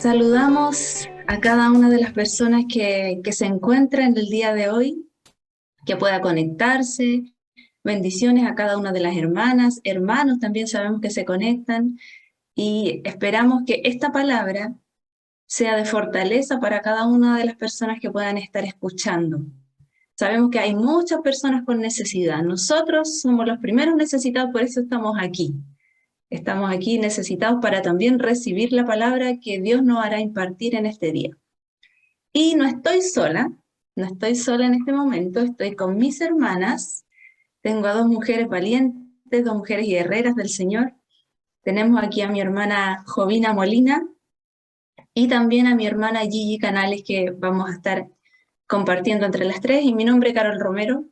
Saludamos a cada una de las personas que se encuentran en el día de hoy, que pueda conectarse. Bendiciones a cada una de las hermanas, hermanos también sabemos que se conectan y esperamos que esta palabra sea de fortaleza para cada una de las personas que puedan estar escuchando. Sabemos que hay muchas personas con necesidad. Nosotros somos los primeros necesitados, por eso estamos aquí. Estamos aquí necesitados para también recibir la palabra que Dios nos hará impartir en este día. Y no estoy sola en este momento, estoy con mis hermanas. Tengo a dos mujeres valientes, dos mujeres guerreras del Señor. Tenemos aquí a mi hermana Jovina Molina y también a mi hermana Gigi Canales, que vamos a estar compartiendo entre las tres. Y mi nombre es Carol Romero,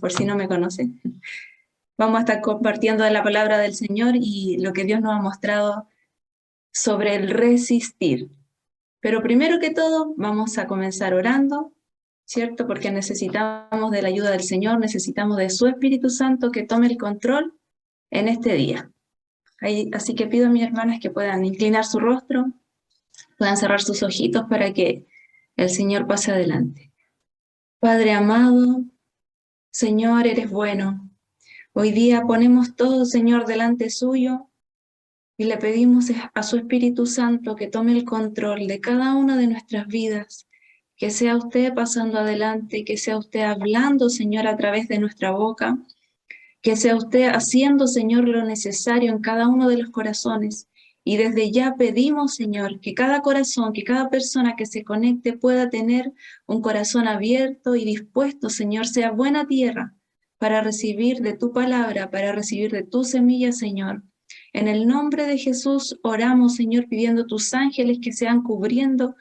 por si no me conocen. Vamos a estar compartiendo de la palabra del Señor y lo que Dios nos ha mostrado sobre el resistir. Pero primero que todo, vamos a comenzar orando, ¿cierto? Porque necesitamos de la ayuda del Señor, necesitamos de su Espíritu Santo que tome el control en este día. Así que pido a mis hermanas que puedan inclinar su rostro, puedan cerrar sus ojitos para que el Señor pase adelante. Padre amado, Señor, eres bueno. Hoy día ponemos todo, Señor, delante suyo y le pedimos a su Espíritu Santo que tome el control de cada una de nuestras vidas, que sea usted pasando adelante, que sea usted hablando, Señor, a través de nuestra boca, que sea usted haciendo, Señor, lo necesario en cada uno de los corazones. Y desde ya pedimos, Señor, que cada corazón, que cada persona que se conecte pueda tener un corazón abierto y dispuesto, Señor, sea buena tierra para recibir de tu palabra, para recibir de tu semilla, Señor. En el nombre de Jesús oramos, Señor, pidiendo tus ángeles que sean cubriendo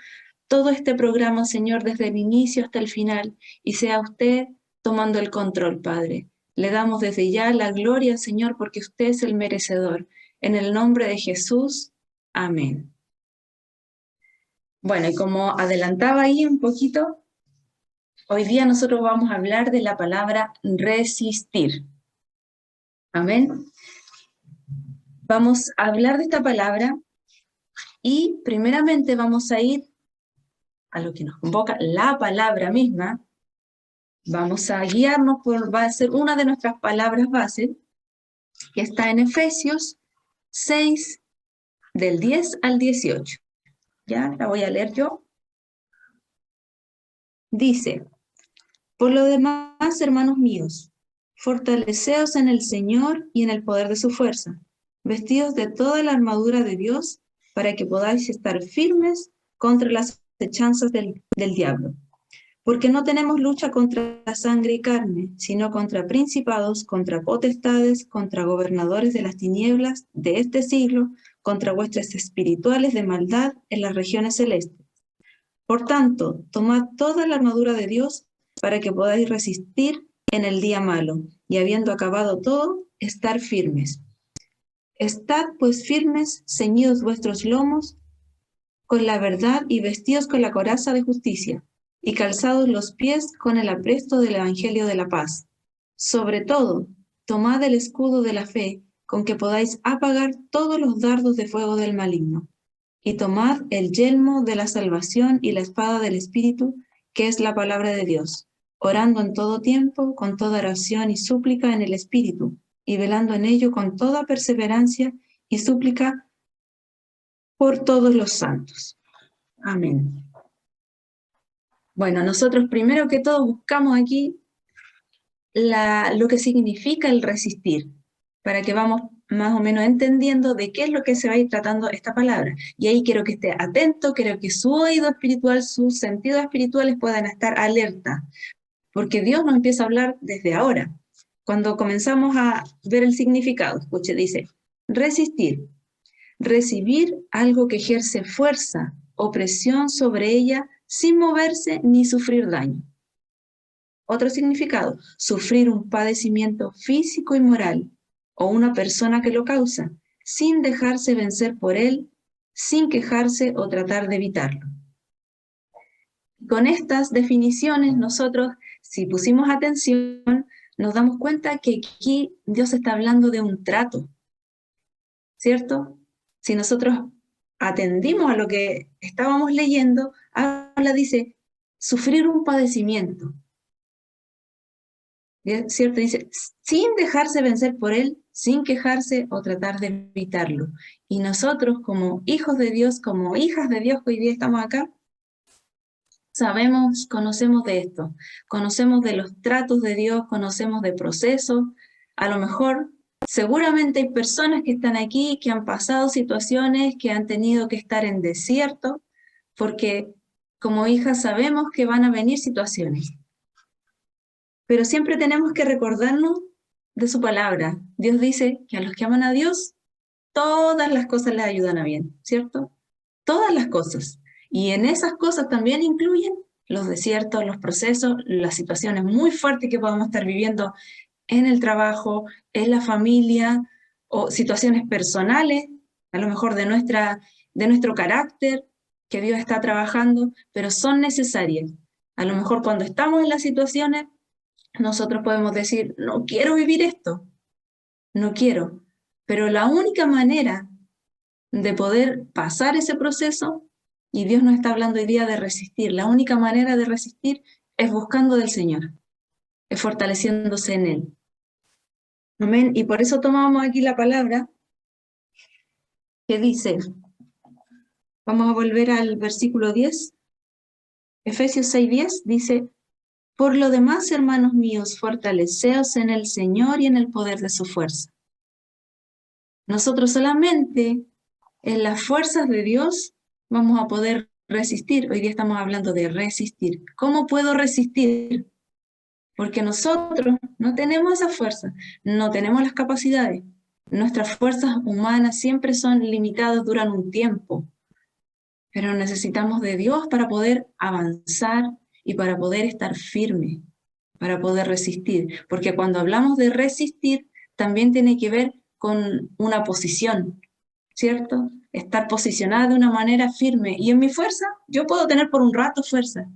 todo este programa, Señor, desde el inicio hasta el final, y sea usted tomando el control, Padre. Le damos desde ya la gloria, Señor, porque usted es el merecedor. En el nombre de Jesús, amén. Bueno, y como adelantaba ahí un poquito, hoy día nosotros vamos a hablar de la palabra resistir. Amén. Vamos a hablar de esta palabra y primeramente vamos a ir a lo que nos convoca, la palabra misma. Vamos a guiarnos va a ser una de nuestras palabras base, que está en Efesios 6, del 10 al 18. Ya, la voy a leer yo. Dice: por lo demás, hermanos míos, fortaleceos en el Señor y en el poder de su fuerza, vestidos de toda la armadura de Dios, para que podáis estar firmes contra las acechanzas del diablo. Porque no tenemos lucha contra sangre y carne, sino contra principados, contra potestades, contra gobernadores de las tinieblas de este siglo, contra huestes espirituales de maldad en las regiones celestes. Por tanto, tomad toda la armadura de Dios para que podáis resistir en el día malo, y habiendo acabado todo, estar firmes. Estad pues firmes, ceñidos vuestros lomos con la verdad y vestidos con la coraza de justicia, y calzados los pies con el apresto del Evangelio de la paz. Sobre todo, tomad el escudo de la fe, con que podáis apagar todos los dardos de fuego del maligno. Y tomad el yelmo de la salvación y la espada del Espíritu, que es la palabra de Dios, orando en todo tiempo, con toda oración y súplica en el Espíritu, y velando en ello con toda perseverancia y súplica por todos los santos. Amén. Bueno, nosotros primero que todo buscamos aquí lo que significa el resistir, para que vamos más o menos entendiendo de qué es lo que se va a ir tratando esta palabra. Y ahí quiero que esté atento, quiero que su oído espiritual, sus sentidos espirituales puedan estar alerta, porque Dios nos empieza a hablar desde ahora. Cuando comenzamos a ver el significado, escuche, dice, resistir, recibir algo que ejerce fuerza o presión sobre ella sin moverse ni sufrir daño. Otro significado, sufrir un padecimiento físico y moral, o una persona que lo causa, sin dejarse vencer por él, sin quejarse o tratar de evitarlo. Con estas definiciones nosotros, si pusimos atención, nos damos cuenta que aquí Dios está hablando de un trato, ¿cierto? Si nosotros atendimos a lo que estábamos leyendo, dice, sufrir un padecimiento. ¿Cierto? Dice, sin dejarse vencer por él, sin quejarse o tratar de evitarlo. Y nosotros, como hijos de Dios, como hijas de Dios que hoy día estamos acá, sabemos, conocemos de esto, conocemos de los tratos de Dios, conocemos de procesos. A lo mejor, seguramente hay personas que están aquí, que han pasado situaciones, que han tenido que estar en desierto, porque como hijas sabemos que van a venir situaciones. Pero siempre tenemos que recordarnos de su palabra. Dios dice que a los que aman a Dios, todas las cosas les ayudan a bien, ¿cierto? Todas las cosas. Y en esas cosas también incluyen los desiertos, los procesos, las situaciones muy fuertes que podemos estar viviendo en el trabajo, en la familia, o situaciones personales, a lo mejor de nuestro carácter, que Dios está trabajando, pero son necesarias. A lo mejor cuando estamos en las situaciones, nosotros podemos decir, no quiero vivir esto, no quiero. Pero la única manera de poder pasar ese proceso, y Dios nos está hablando hoy día de resistir, la única manera de resistir es buscando del Señor, es fortaleciéndose en Él. Amén. Y por eso tomamos aquí la palabra que dice, vamos a volver al versículo 10, Efesios 6:10, dice, por lo demás, hermanos míos, fortaleceos en el Señor y en el poder de su fuerza. Nosotros solamente en las fuerzas de Dios vamos a poder resistir. Hoy día estamos hablando de resistir. ¿Cómo puedo resistir? Porque nosotros no tenemos esa fuerza, no tenemos las capacidades. Nuestras fuerzas humanas siempre son limitadas, duran un tiempo, pero necesitamos de Dios para poder avanzar y para poder estar firme, para poder resistir. Porque cuando hablamos de resistir, también tiene que ver con una posición, ¿cierto? Estar posicionada de una manera firme. Y en mi fuerza, yo puedo tener por un rato fuerza,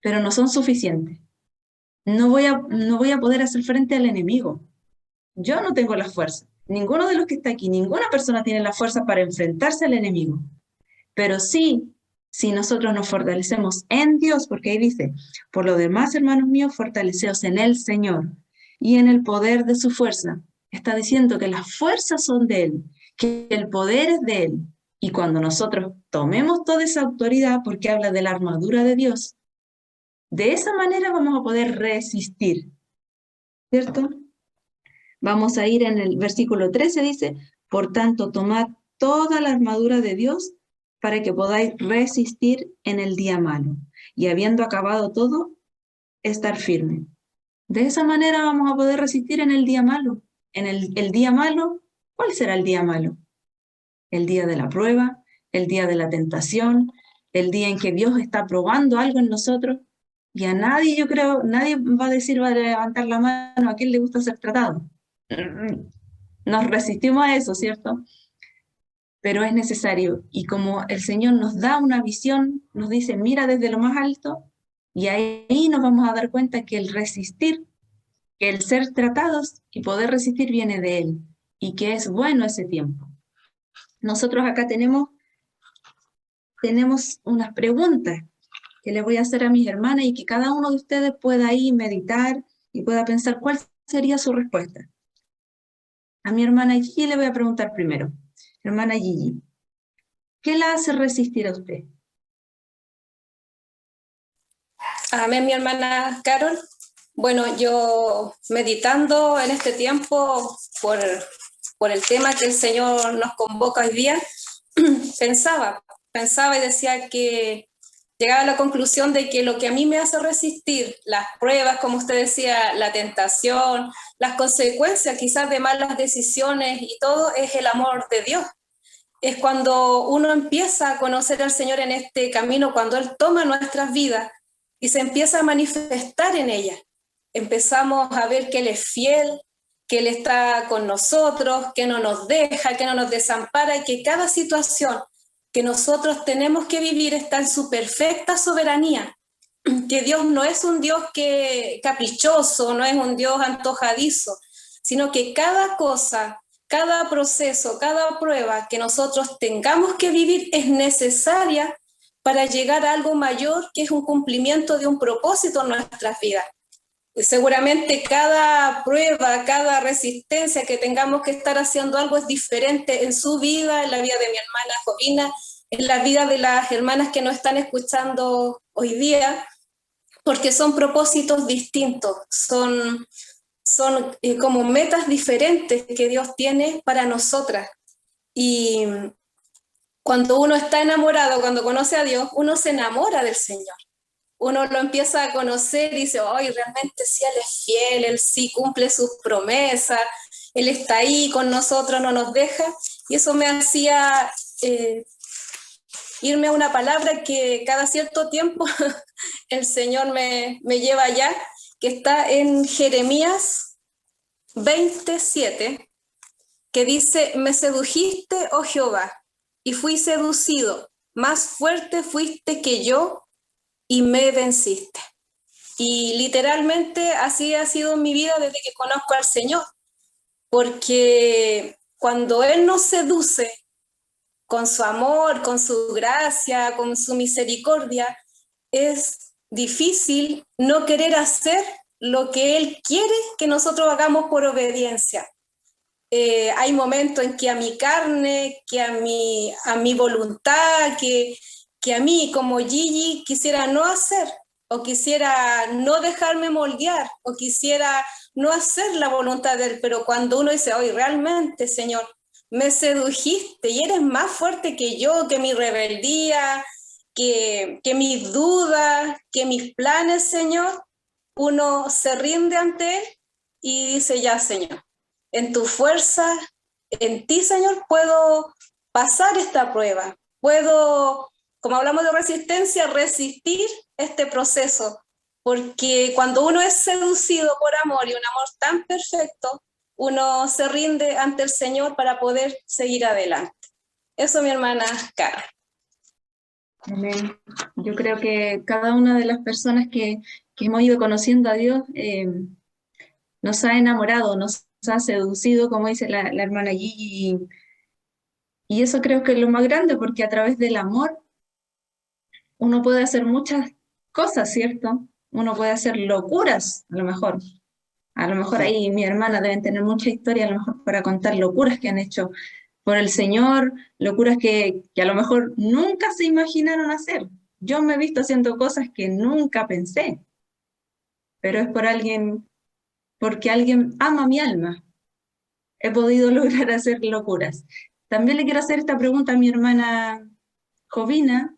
pero no son suficientes. No voy a poder hacer frente al enemigo. Yo no tengo la fuerza. Ninguno de los que está aquí, ninguna persona tiene la fuerza para enfrentarse al enemigo. Pero sí, si nosotros nos fortalecemos en Dios, porque ahí dice, por lo demás, hermanos míos, fortaleceos en el Señor y en el poder de su fuerza. Está diciendo que las fuerzas son de Él, que el poder es de Él. Y cuando nosotros tomemos toda esa autoridad, porque habla de la armadura de Dios, de esa manera vamos a poder resistir, ¿cierto? Vamos a ir en el versículo 13, dice, por tanto, tomad toda la armadura de Dios para que podáis resistir en el día malo, y habiendo acabado todo, estar firme. De esa manera vamos a poder resistir en el día malo. En el día malo, ¿cuál será el día malo? El día de la prueba, el día de la tentación, el día en que Dios está probando algo en nosotros, y a nadie, yo creo, nadie va a decir, va a levantar la mano, ¿a quién le gusta ser tratado? Nos resistimos a eso, ¿cierto? Pero es necesario. Y como el Señor nos da una visión, nos dice, mira desde lo más alto, y ahí nos vamos a dar cuenta que el resistir, que el ser tratados y poder resistir viene de Él, y que es bueno ese tiempo. Nosotros acá tenemos unas preguntas que le voy a hacer a mis hermanas y que cada uno de ustedes pueda ahí meditar y pueda pensar cuál sería su respuesta. A mi hermana Gigi le voy a preguntar primero. Hermana Gigi, ¿qué la hace resistir a usted? Amén, mi hermana Carol. Bueno, yo meditando en este tiempo por el tema que el Señor nos convoca hoy día, pensaba y decía que llegaba a la conclusión de que lo que a mí me hace resistir las pruebas, como usted decía, la tentación, las consecuencias quizás de malas decisiones y todo, es el amor de Dios. Es cuando uno empieza a conocer al Señor en este camino, cuando Él toma nuestras vidas y se empieza a manifestar en ellas. Empezamos a ver que Él es fiel, que Él está con nosotros, que no nos deja, que no nos desampara y que cada situación que nosotros tenemos que vivir está en su perfecta soberanía. Que Dios no es un Dios caprichoso, no es un Dios antojadizo, sino que cada cosa, cada proceso, cada prueba que nosotros tengamos que vivir es necesaria para llegar a algo mayor, que es un cumplimiento de un propósito en nuestras vidas. Seguramente cada prueba, cada resistencia que tengamos que estar haciendo algo es diferente en su vida, en la vida de mi hermana Jovina, en la vida de las hermanas que nos están escuchando hoy día, porque son propósitos distintos, son como metas diferentes que Dios tiene para nosotras. Y cuando uno está enamorado, cuando conoce a Dios, uno se enamora del Señor. Uno lo empieza a conocer y dice, ¡ay, realmente sí, Él es fiel, Él sí cumple sus promesas, Él está ahí con nosotros, no nos deja! Y eso me hacía irme a una palabra que cada cierto tiempo el Señor me lleva allá, que está en Jeremías 27, que dice, me sedujiste, oh Jehová, y fui seducido, más fuerte fuiste que yo, y me venciste. Y literalmente así ha sido mi vida desde que conozco al Señor, porque cuando Él nos seduce con su amor, con su gracia, con su misericordia, es difícil no querer hacer lo que Él quiere que nosotros hagamos por obediencia. Hay momentos en que a mi carne, que a mi voluntad, que a mí como Gigi quisiera no hacer, o quisiera no dejarme moldear, o quisiera no hacer la voluntad de Él, pero cuando uno dice, hoy realmente, Señor, me sedujiste y eres más fuerte que yo, que mi rebeldía, que mis dudas, que mis planes, Señor, uno se rinde ante Él y dice, ya, Señor, en tu fuerza, en ti, Señor, puedo pasar esta prueba, puedo, como hablamos de resistencia, resistir este proceso, porque cuando uno es seducido por amor y un amor tan perfecto, uno se rinde ante el Señor para poder seguir adelante. Eso, mi hermana Cara. Amén. Yo creo que cada una de las personas que hemos ido conociendo a Dios nos ha enamorado, nos ha seducido, como dice la hermana Gigi, y eso creo que es lo más grande, porque a través del amor uno puede hacer muchas cosas, ¿cierto? Uno puede hacer locuras, a lo mejor. A lo mejor ahí mi hermana deben tener mucha historia, a lo mejor para contar locuras que han hecho por el Señor, locuras que a lo mejor nunca se imaginaron hacer. Yo me he visto haciendo cosas que nunca pensé, pero es por alguien, porque alguien ama mi alma. He podido lograr hacer locuras. También le quiero hacer esta pregunta a mi hermana Jovina,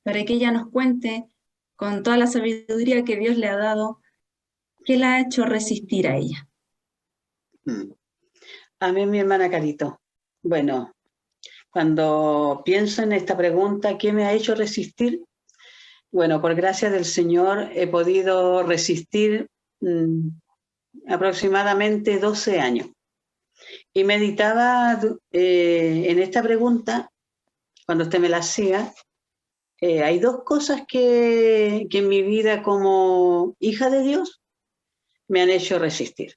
para que ella nos cuente con toda la sabiduría que Dios le ha dado, qué la ha hecho resistir a ella. Amén, mi hermana Carito. Bueno, cuando pienso en esta pregunta, ¿qué me ha hecho resistir? Bueno, por gracia del Señor he podido resistir aproximadamente 12 años. Y meditaba en esta pregunta, cuando usted me la hacía, hay dos cosas que en mi vida como hija de Dios me han hecho resistir.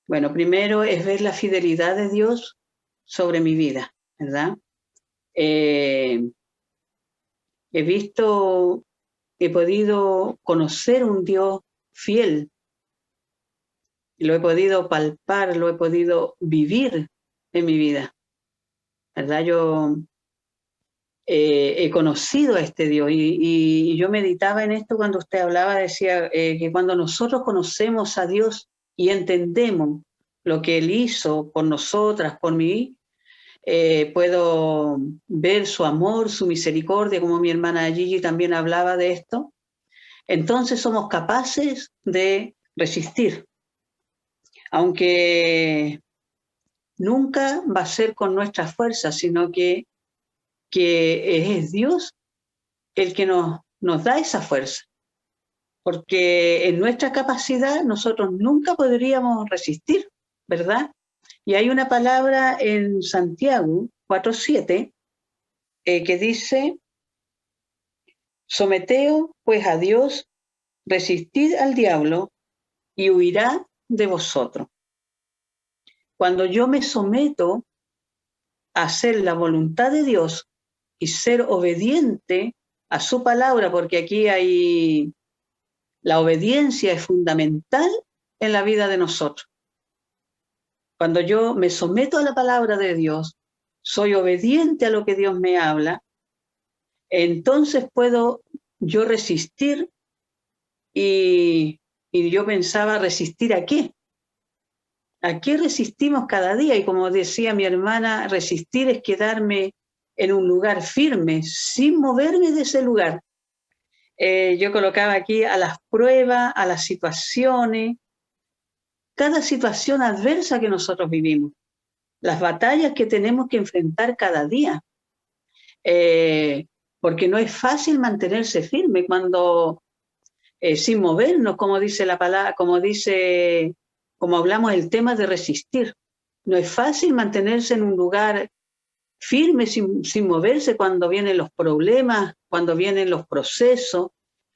Bueno, primero es ver la fidelidad de Dios sobre mi vida, ¿verdad? He podido conocer un Dios fiel, lo he podido palpar, lo he podido vivir en mi vida, ¿verdad? Yo he conocido a este Dios y yo meditaba en esto cuando usted hablaba, decía que cuando nosotros conocemos a Dios y entendemos lo que Él hizo por nosotras, por mí, puedo ver su amor, su misericordia, como mi hermana Gigi también hablaba de esto, entonces somos capaces de resistir, aunque nunca va a ser con nuestra fuerza, sino que es Dios el que nos da esa fuerza, porque en nuestra capacidad nosotros nunca podríamos resistir, ¿verdad? Y hay una palabra en Santiago 4:7 que dice, someteos pues a Dios, resistid al diablo y huirá de vosotros. cuando yo me someto a hacer la voluntad de Dios y ser obediente a su palabra, porque aquí la obediencia es fundamental en la vida de nosotros. Cuando yo me someto a la palabra de Dios, soy obediente a lo que Dios me habla, entonces puedo yo resistir y yo pensaba, ¿resistir a qué? ¿A qué resistimos cada día? Y como decía mi hermana, resistir es quedarme en un lugar firme, sin moverme de ese lugar. Yo colocaba aquí a las pruebas, a las situaciones, cada situación adversa que nosotros vivimos, las batallas que tenemos que enfrentar cada día. Porque no es fácil mantenerse firme cuando sin movernos, como dice la palabra, como hablamos el tema de resistir. No es fácil mantenerse en un lugar firme sin moverse cuando vienen los problemas, cuando vienen los procesos.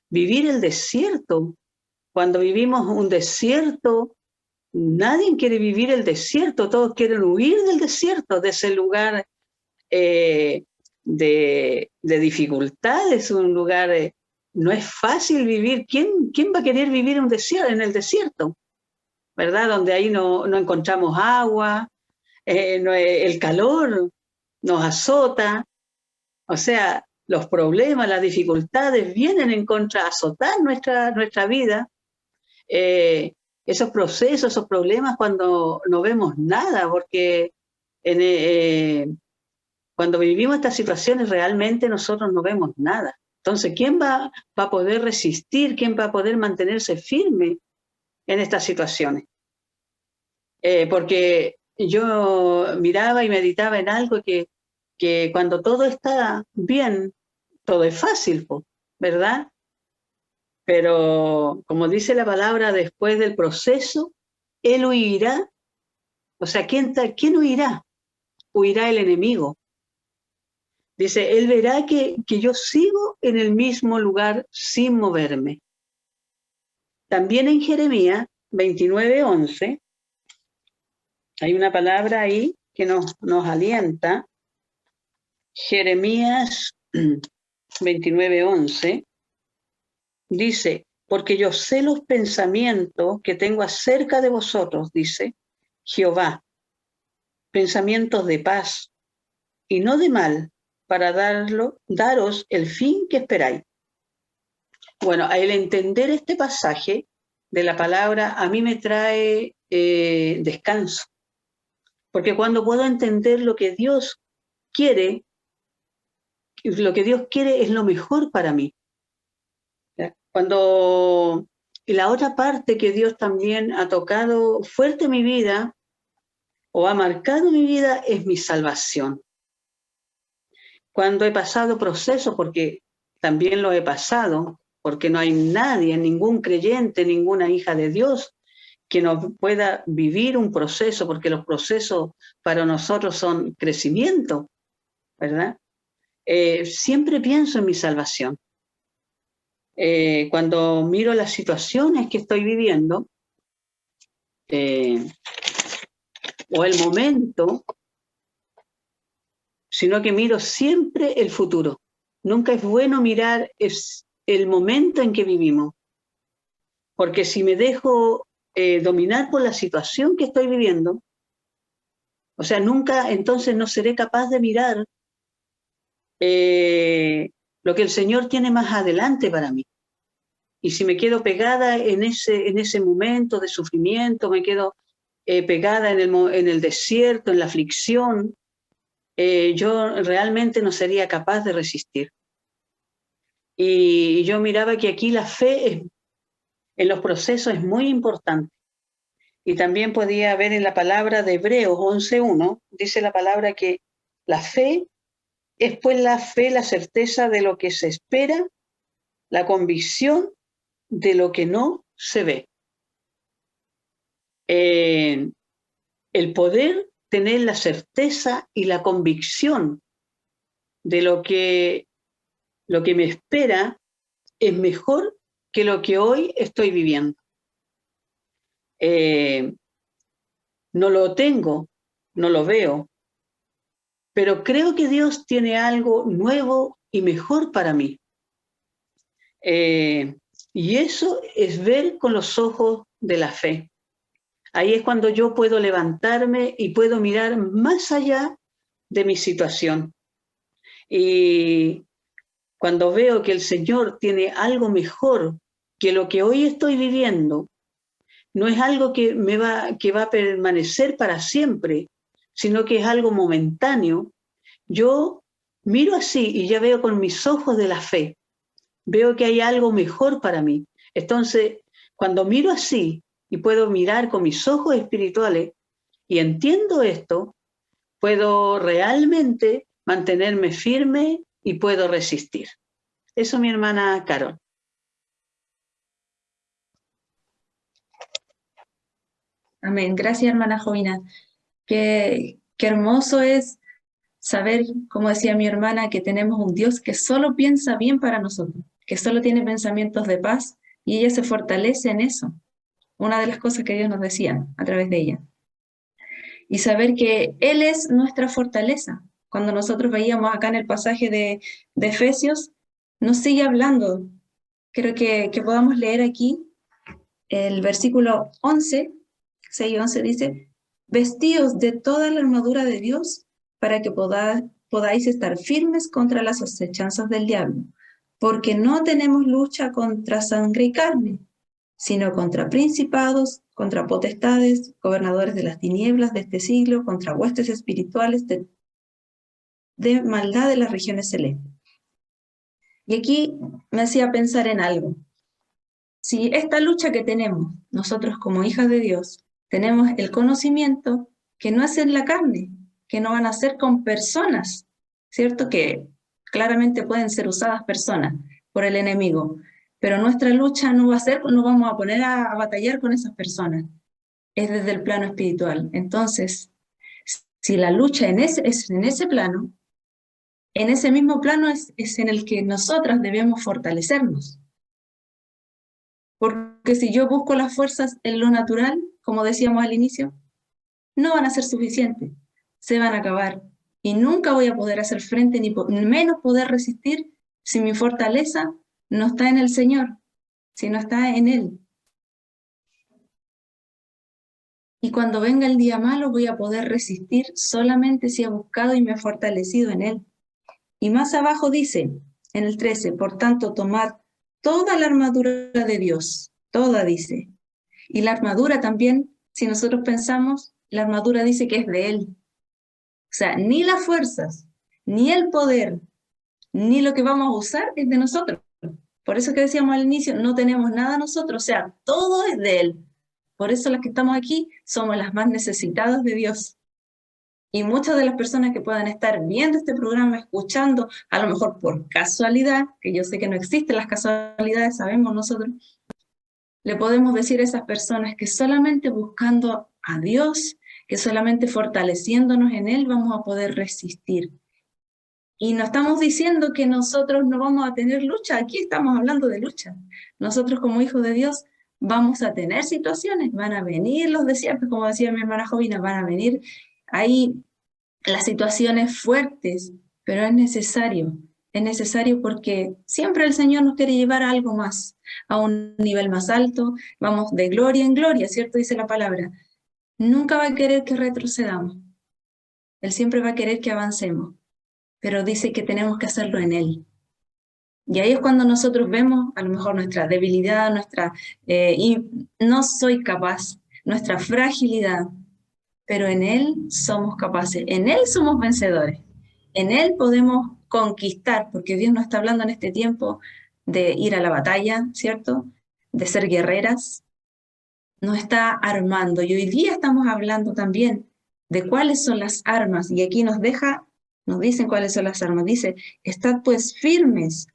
Vivir el desierto. Cuando vivimos un desierto, nadie quiere vivir el desierto, todos quieren huir del desierto, de ese lugar de dificultades, un lugar... no es fácil vivir. ¿Quién va a querer vivir en el desierto? ¿Verdad? Donde ahí no encontramos agua, el calor nos azota. O sea, los problemas, las dificultades vienen en contra, a azotar nuestra vida. Esos procesos, esos problemas cuando no vemos nada, porque cuando vivimos estas situaciones realmente nosotros no vemos nada. Entonces, ¿quién va a poder resistir? ¿Quién va a poder mantenerse firme en estas situaciones? Porque yo miraba y meditaba en algo que cuando todo está bien, todo es fácil, ¿verdad? Pero como dice la palabra, después del proceso, Él huirá. O sea, ¿quién huirá? Huirá el enemigo. Dice, Él verá que yo sigo en el mismo lugar sin moverme. También en Jeremías 29:11, hay una palabra ahí que nos alienta. Jeremías 29:11 dice, porque yo sé los pensamientos que tengo acerca de vosotros, dice Jehová, pensamientos de paz y no de mal, para daros el fin que esperáis. Bueno, al entender este pasaje de la palabra, a mí me trae descanso, porque cuando puedo entender lo que Dios quiere es lo mejor para mí. Y la otra parte que Dios también ha tocado fuerte mi vida, o ha marcado mi vida, es mi salvación. Cuando he pasado procesos, porque también lo he pasado, porque no hay nadie, ningún creyente, ninguna hija de Dios que no pueda vivir un proceso, porque los procesos para nosotros son crecimiento, ¿verdad? Siempre pienso en mi salvación. Cuando miro las situaciones que estoy viviendo, o el momento, sino que miro siempre el futuro. Nunca es bueno mirar el momento en que vivimos, porque si me dejo dominar por la situación que estoy viviendo, o sea, nunca entonces no seré capaz de mirar lo que el Señor tiene más adelante para mí. Y si me quedo pegada en ese momento de sufrimiento, me quedo pegada en el desierto, en la aflicción, yo realmente no sería capaz de resistir. Y yo miraba que aquí la fe en los procesos es muy importante. Y también podía ver en la palabra de Hebreos 11:1, dice la palabra que la fe es pues la certeza de lo que se espera, la convicción de lo que no se ve. El poder tener la certeza y la convicción de lo que me espera es mejor que lo que hoy estoy viviendo. no lo tengo, no lo veo, pero creo que Dios tiene algo nuevo y mejor para mí. Y eso es ver con los ojos de la fe. Ahí es cuando yo puedo levantarme y puedo mirar más allá de mi situación. Y cuando veo que el Señor tiene algo mejor que lo que hoy estoy viviendo, no es algo que va a permanecer para siempre, sino que es algo momentáneo, yo miro así y ya veo con mis ojos de la fe, veo que hay algo mejor para mí. Entonces, cuando miro así y puedo mirar con mis ojos espirituales y entiendo esto, puedo realmente mantenerme firme y puedo resistir. Eso, mi hermana Carol. Amén. Gracias, hermana Jovina. Qué hermoso es saber, como decía mi hermana, que tenemos un Dios que solo piensa bien para nosotros, que solo tiene pensamientos de paz y ella se fortalece en eso. Una de las cosas que Dios nos decía a través de ella. Y saber que Él es nuestra fortaleza. Cuando nosotros veíamos acá en el pasaje de Efesios, nos sigue hablando. Creo que podamos leer aquí el versículo 11, 6 y 11 dice, vestíos de toda la armadura de Dios para que podáis estar firmes contra las acechanzas del diablo, porque no tenemos lucha contra sangre y carne, sino contra principados, contra potestades, gobernadores de las tinieblas de este siglo, contra huestes espirituales de maldad de las regiones celestes. Y aquí me hacía pensar en algo. Si esta lucha que tenemos, nosotros como hijas de Dios, tenemos el conocimiento que no es en la carne, que no van a ser con personas, ¿cierto? Que claramente pueden ser usadas personas por el enemigo, pero nuestra lucha no va a ser, no vamos a poner a batallar con esas personas, es desde el plano espiritual. Entonces, si la lucha es en ese plano, en ese mismo plano es en el que nosotras debemos fortalecernos. Porque si yo busco las fuerzas en lo natural, como decíamos al inicio, no van a ser suficientes, se van a acabar. Y nunca voy a poder hacer frente, ni menos poder resistir, si mi fortaleza no está en el Señor, si no está en Él. Y cuando venga el día malo voy a poder resistir solamente si he buscado y me he fortalecido en Él. Y más abajo dice, en el 13, por tanto, tomad toda la armadura de Dios, toda dice. Y la armadura también, si nosotros pensamos, la armadura dice que es de Él. O sea, ni las fuerzas, ni el poder, ni lo que vamos a usar es de nosotros. Por eso que decíamos al inicio, no tenemos nada nosotros, o sea, todo es de Él. Por eso las que estamos aquí somos las más necesitadas de Dios. Y muchas de las personas que puedan estar viendo este programa, escuchando, a lo mejor por casualidad, que yo sé que no existen las casualidades, sabemos nosotros, le podemos decir a esas personas que solamente buscando a Dios, que solamente fortaleciéndonos en Él vamos a poder resistir. Y no estamos diciendo que nosotros no vamos a tener lucha, aquí estamos hablando de lucha. Nosotros como hijos de Dios vamos a tener situaciones, van a venir los desiertos, como decía mi hermana Jovina, van a venir ahí las situaciones fuertes, pero es necesario porque siempre el Señor nos quiere llevar a algo más, a un nivel más alto, vamos de gloria en gloria, ¿cierto? Dice la palabra. Nunca va a querer que retrocedamos, Él siempre va a querer que avancemos, pero dice que tenemos que hacerlo en Él. Y ahí es cuando nosotros vemos a lo mejor nuestra debilidad, y no soy capaz, nuestra fragilidad, pero en Él somos capaces, en Él somos vencedores, en Él podemos conquistar, porque Dios nos está hablando en este tiempo de ir a la batalla, ¿cierto? De ser guerreras, nos está armando, y hoy día estamos hablando también de cuáles son las armas, y aquí nos dicen cuáles son las armas, dice, estad pues firmes,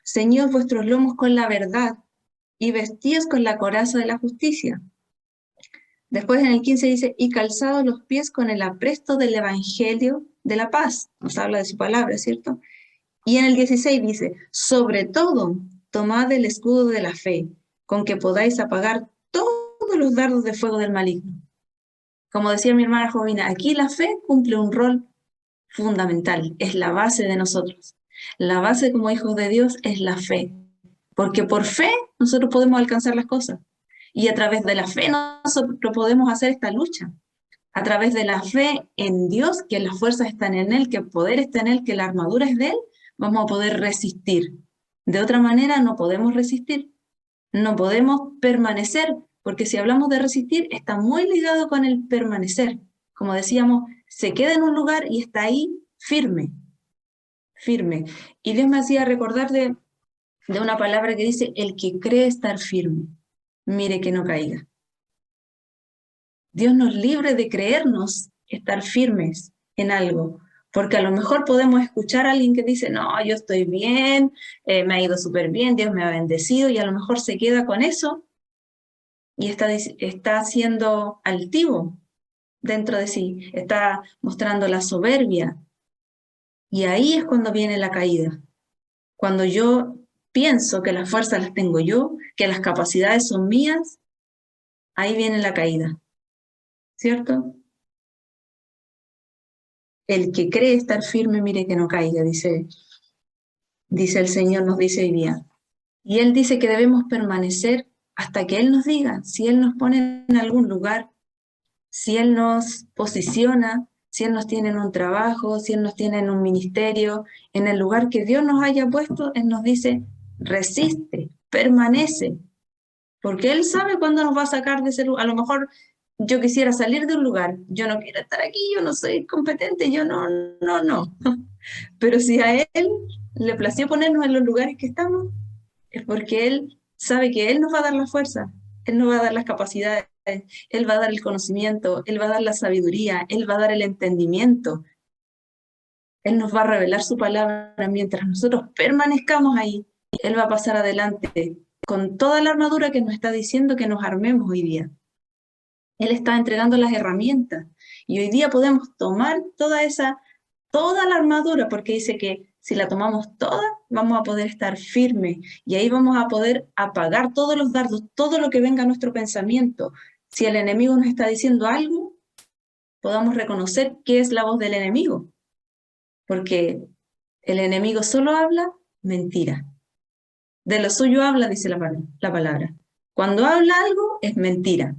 ceñid vuestros lomos con la verdad, y vestíos con la coraza de la justicia. Después en el 15 dice, y calzados los pies con el apresto del evangelio de la paz. Nos habla de su palabra, ¿cierto? Y en el 16 dice, sobre todo, tomad el escudo de la fe, con que podáis apagar todos los dardos de fuego del maligno. Como decía mi hermana Jovina, aquí la fe cumple un rol fundamental, es la base de nosotros. La base como hijos de Dios es la fe, porque por fe nosotros podemos alcanzar las cosas. Y a través de la fe nosotros podemos hacer esta lucha. A través de la fe en Dios, que las fuerzas están en Él, que el poder está en Él, que la armadura es de Él, vamos a poder resistir. De otra manera no podemos resistir, no podemos permanecer, porque si hablamos de resistir, está muy ligado con el permanecer. Como decíamos, se queda en un lugar y está ahí firme, firme. Y Dios me hacía recordar de una palabra que dice, el que cree estar firme, mire que no caiga. Dios nos libre de creernos estar firmes en algo, porque a lo mejor podemos escuchar a alguien que dice, no, yo estoy bien, me ha ido súper bien, Dios me ha bendecido, y a lo mejor se queda con eso y está siendo altivo dentro de sí, está mostrando la soberbia. Y ahí es cuando viene la caída, cuando yo pienso que las fuerzas las tengo yo, que las capacidades son mías, ahí viene la caída, ¿cierto? El que cree estar firme, mire que no caiga, dice el Señor, nos dice hoy día. Y Él dice que debemos permanecer hasta que Él nos diga, si Él nos pone en algún lugar, si Él nos posiciona, si Él nos tiene en un trabajo, si Él nos tiene en un ministerio, en el lugar que Dios nos haya puesto, Él nos dice, resiste, permanece, porque Él sabe cuándo nos va a sacar de ese lugar. A lo mejor yo quisiera salir de un lugar, yo no quiero estar aquí, yo no soy competente, yo no. Pero si a Él le plació ponernos en los lugares que estamos, es porque Él sabe que Él nos va a dar la fuerza, Él nos va a dar las capacidades, Él va a dar el conocimiento, Él va a dar la sabiduría, Él va a dar el entendimiento, Él nos va a revelar su palabra mientras nosotros permanezcamos ahí. Él va a pasar adelante con toda la armadura que nos está diciendo que nos armemos hoy día. Él está entregando las herramientas y hoy día podemos tomar toda la armadura, porque dice que si la tomamos toda, vamos a poder estar firmes y ahí vamos a poder apagar todos los dardos, todo lo que venga a nuestro pensamiento. Si el enemigo nos está diciendo algo, podamos reconocer qué es la voz del enemigo, porque el enemigo solo habla mentira. De lo suyo habla, dice la palabra. Cuando habla algo, es mentira.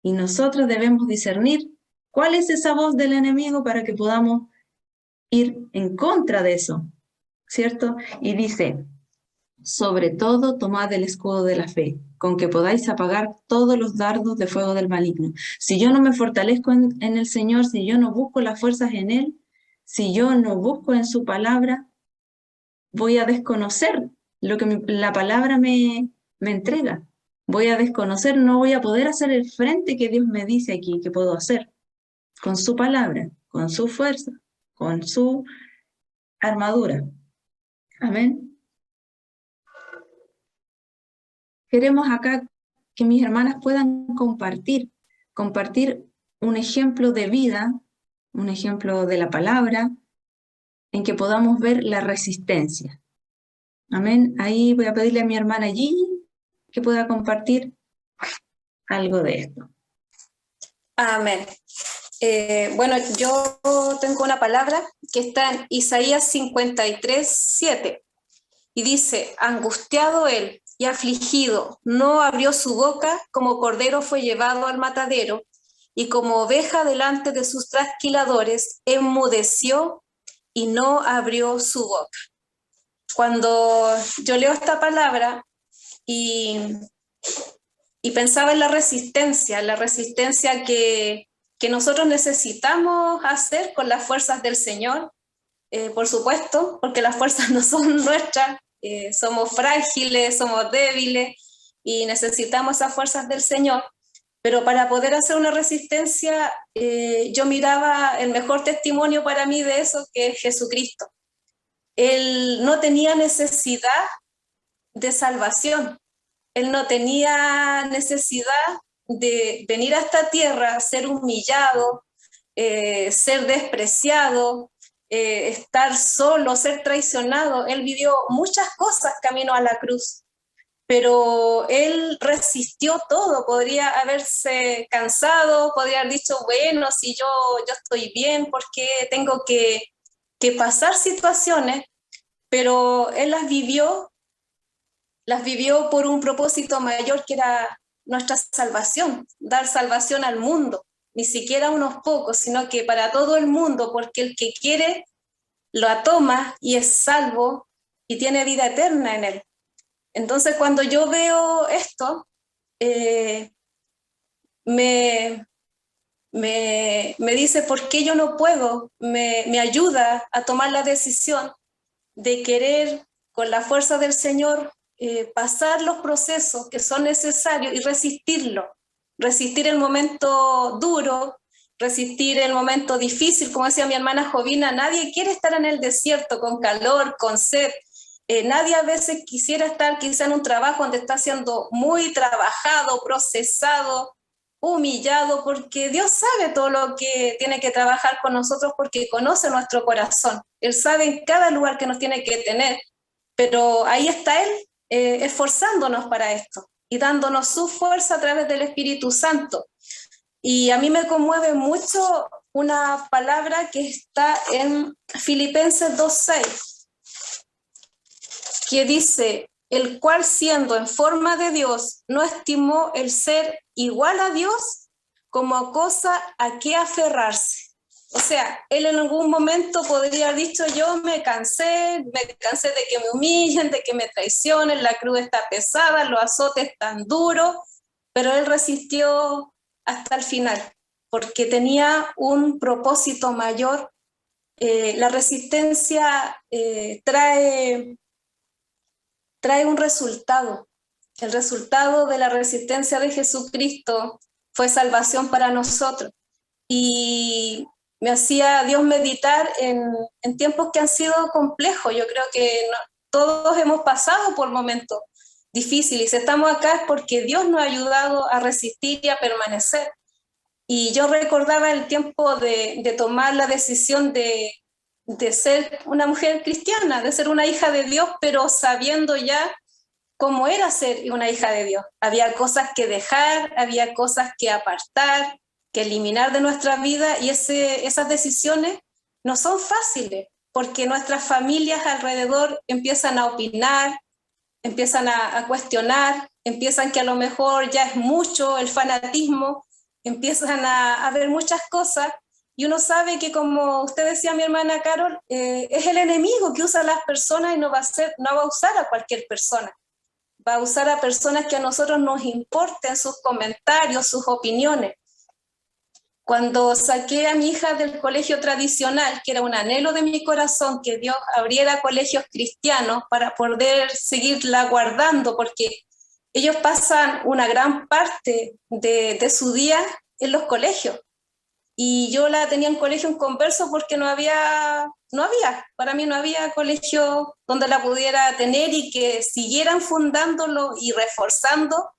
Y nosotros debemos discernir cuál es esa voz del enemigo para que podamos ir en contra de eso, ¿cierto? Y dice, sobre todo tomad el escudo de la fe, con que podáis apagar todos los dardos de fuego del maligno. Si yo no me fortalezco en el Señor, si yo no busco las fuerzas en Él, si yo no busco en su palabra, voy a desconocer lo que la palabra me entrega. Voy a desconocer, no voy a poder hacer el frente que Dios me dice aquí que puedo hacer, con su palabra, con su fuerza, con su armadura. Amén. Queremos acá que mis hermanas puedan compartir un ejemplo de vida, un ejemplo de la palabra, en que podamos ver la resistencia. Amén. Ahí voy a pedirle a mi hermana Gigi que pueda compartir algo de esto. Amén. Bueno, yo tengo una palabra que está en Isaías 53:7 y dice, angustiado él y afligido, no abrió su boca, como cordero fue llevado al matadero, y como oveja delante de sus trasquiladores, enmudeció y no abrió su boca. Cuando yo leo esta palabra y pensaba en la resistencia que nosotros necesitamos hacer con las fuerzas del Señor, por supuesto, porque las fuerzas no son nuestras, somos frágiles, somos débiles y necesitamos esas fuerzas del Señor. Pero para poder hacer una resistencia, yo miraba el mejor testimonio para mí de eso, que es Jesucristo. Él no tenía necesidad de salvación, él no tenía necesidad de venir a esta tierra, ser humillado, ser despreciado, estar solo, ser traicionado. Él vivió muchas cosas camino a la cruz, pero él resistió todo. Podría haberse cansado, podría haber dicho, bueno, si yo estoy bien, ¿por qué tengo que pasar situaciones? Pero él las vivió por un propósito mayor, que era nuestra salvación, dar salvación al mundo, ni siquiera a unos pocos, sino que para todo el mundo, porque el que quiere lo toma y es salvo y tiene vida eterna en él. Entonces, cuando yo veo esto, me dice, ¿por qué yo no puedo? Me ayuda a tomar la decisión de querer, con la fuerza del Señor, pasar los procesos que son necesarios y resistirlo. Resistir el momento duro, resistir el momento difícil. Como decía mi hermana Jovina, nadie quiere estar en el desierto con calor, con sed. Nadie a veces quisiera estar quizá en un trabajo donde está siendo muy trabajado, procesado, humillado, porque Dios sabe todo lo que tiene que trabajar con nosotros, porque conoce nuestro corazón. Él sabe en cada lugar que nos tiene que tener, pero ahí está Él esforzándonos para esto y dándonos su fuerza a través del Espíritu Santo. Y a mí me conmueve mucho una palabra que está en Filipenses 2:6, que dice, el cual siendo en forma de Dios, no estimó el ser igual a Dios como cosa a que aferrarse. O sea, él en algún momento podría haber dicho, yo me cansé de que me humillen, de que me traicionen, la cruz está pesada, los azotes tan duros, pero él resistió hasta el final, porque tenía un propósito mayor. La resistencia trae un resultado. El resultado de la resistencia de Jesucristo fue salvación para nosotros. Y me hacía Dios meditar en tiempos que han sido complejos. Yo creo que todos hemos pasado por momentos difíciles. Y si estamos acá es porque Dios nos ha ayudado a resistir y a permanecer. Y yo recordaba el tiempo de tomar la decisión de ser una mujer cristiana, de ser una hija de Dios, pero sabiendo ya cómo era ser una hija de Dios. Había cosas que dejar, había cosas que apartar, que eliminar de nuestra vida, y esas decisiones no son fáciles, porque nuestras familias alrededor empiezan a opinar, empiezan a cuestionar, empiezan que a lo mejor ya es mucho el fanatismo, empiezan a ver muchas cosas, y uno sabe que, como usted decía, mi hermana Carol, es el enemigo que usa a las personas y no va a usar a cualquier persona. Va a usar a personas que a nosotros nos importen sus comentarios, sus opiniones. Cuando saqué a mi hija del colegio tradicional, que era un anhelo de mi corazón, que Dios abriera colegios cristianos para poder seguirla guardando, porque ellos pasan una gran parte de su día en los colegios. Y yo la tenía en colegio en Converso porque para mí no había colegio donde la pudiera tener y que siguieran fundándolo y reforzando